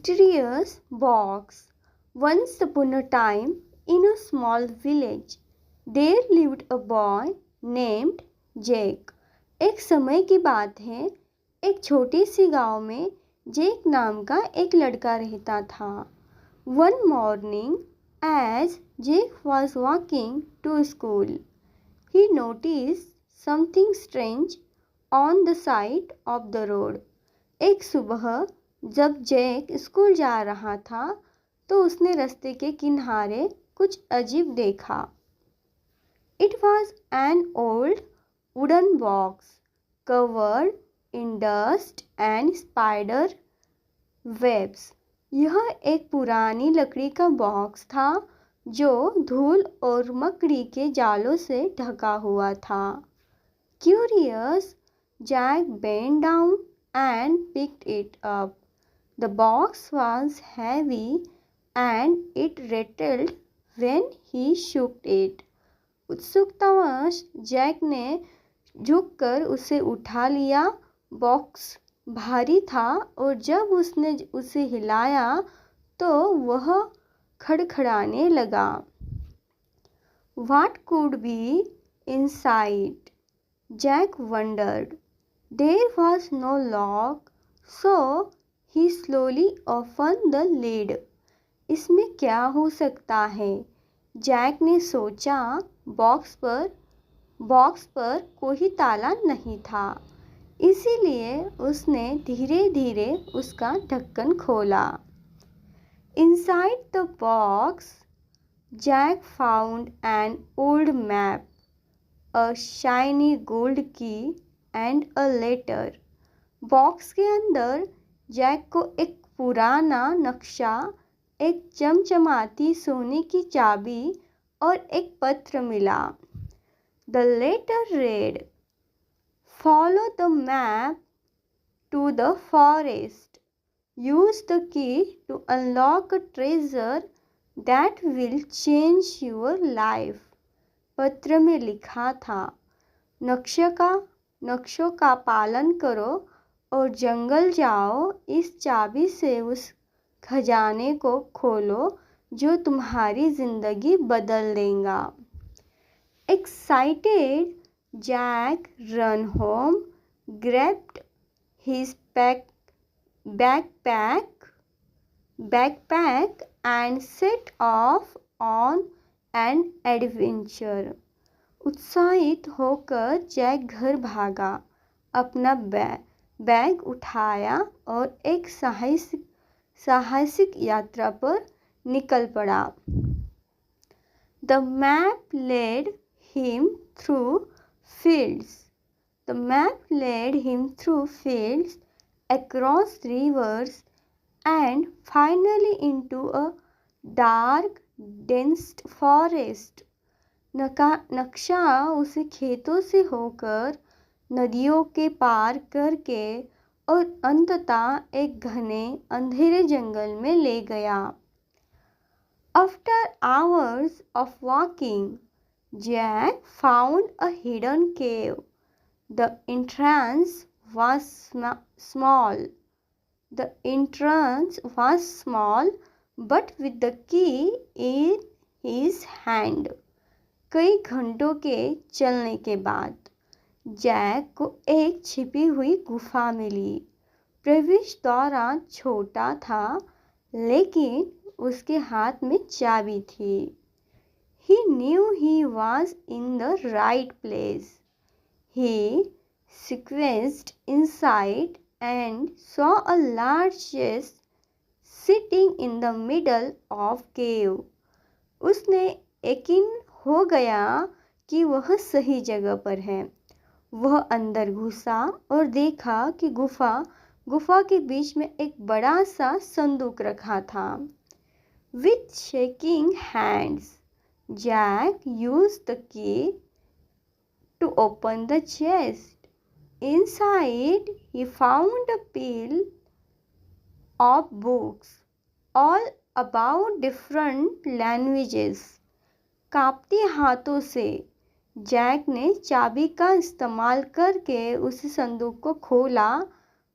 Mysterious box. Once upon a time, in a small village, there lived a boy named Jake. एक समय की बात है, एक छोटी सी गांव में जेक नाम का एक लड़का रहता था. One morning, as Jake was walking to school, he noticed something strange on the side of the road. एक सुबह जब जैक स्कूल जा रहा था तो उसने रास्ते के किनारे कुछ अजीब देखा. It was an old wooden box covered in dust and spider webs. यह एक पुरानी लकड़ी का बॉक्स था जो धूल और मकड़ी के जालों से ढका हुआ था. Curious, Jack bent down and picked it up. The box was heavy and it rattled when he shook it. उत्सुकतावश जैक ने झुककर उसे उठा लिया. बॉक्स भारी था और जब उसने उसे हिलाया तो वह खड़खड़ाने लगा. What could be inside? Jack wondered. There was no lock, so he slowly opened the lid. इसमें क्या हो सकता है? जैक ने सोचा. बॉक्स पर कोई ताला नहीं था, इसीलिए उसने धीरे धीरे उसका ढक्कन खोला. Inside the box, Jack found an old map, a shiny gold key and a letter. Box के अंदर जैक को एक पुराना नक्शा, एक चमचमाती सोने की चाबी और एक पत्र मिला. The letter read, "Follow the map to the forest. Use the key to unlock a treasure that will change your life." पत्र में लिखा था, नक्शों का पालन करो और जंगल जाओ. इस चाबी से उस खजाने को खोलो जो तुम्हारी जिंदगी बदल देगा. Excited, Jack ran home, grabbed his backpack and set off on an adventure. उत्साहित होकर जैक घर भागा, अपना बैग उठाया और एक साहसिक यात्रा पर निकल पड़ा. The map led him through fields, across rivers, and finally into a dark, dense forest. नक्शा उसे खेतों से होकर, नदियों के पार करके और अंततः एक घने अंधेरे जंगल में ले गया. After hours of walking, Jack found a hidden cave. The entrance was small, but with the key in his hand. कई घंटों के चलने के बाद जैक को एक छिपी हुई गुफा मिली. प्रवेश द्वार छोटा था, लेकिन उसके हाथ में चाबी थी. He knew he was in the right place. He squeezed inside and saw a large chest sitting in the middle of cave. उसने यकीन हो गया कि वह सही जगह पर है. वह अंदर घुसा और देखा कि गुफा के बीच में एक बड़ा सा संदूक रखा था. With shaking hands, Jack used the key to open the chest. Inside, he found a pile of books, all about different languages. कांपते हाथों से जैक ने चाबी का इस्तेमाल करके उस संदूक को खोला.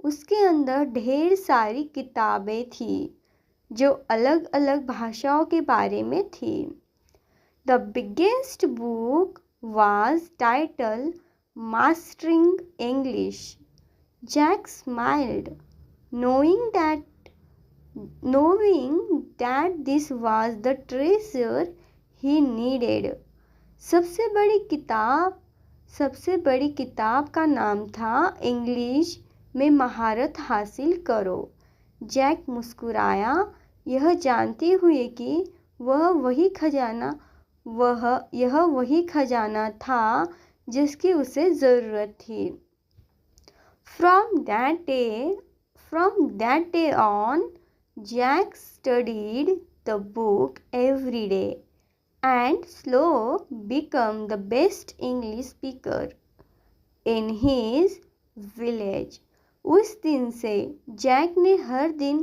उसके अंदर ढेर सारी किताबें थी जो अलग अलग भाषाओं के बारे में थी। The biggest book was titled Mastering English. Jack smiled, knowing that this was the treasure he needed. सबसे बड़ी किताब का नाम था इंग्लिश में महारत हासिल करो। जैक मुस्कुराया, यह जानते हुए कि यह वही खजाना था जिसकी उसे ज़रूरत थी। From that day on, Jack studied the book every day and slowly became the best English speaker in his village. उस दिन से जैक ने हर दिन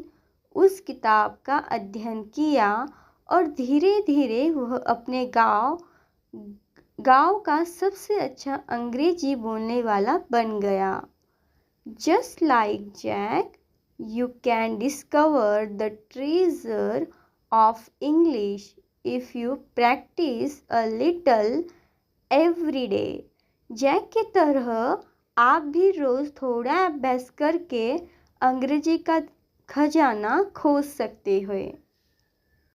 उस किताब का अध्ययन किया और धीरे धीरे वह अपने गांव का सबसे अच्छा अंग्रेजी बोलने वाला बन गया। Just like Jack, you can discover the treasure of English if you practice a little every day. Jack की तरह आप भी रोज थोड़ा अभ्यास करके अंग्रेजी का खजाना खोज सकते हो।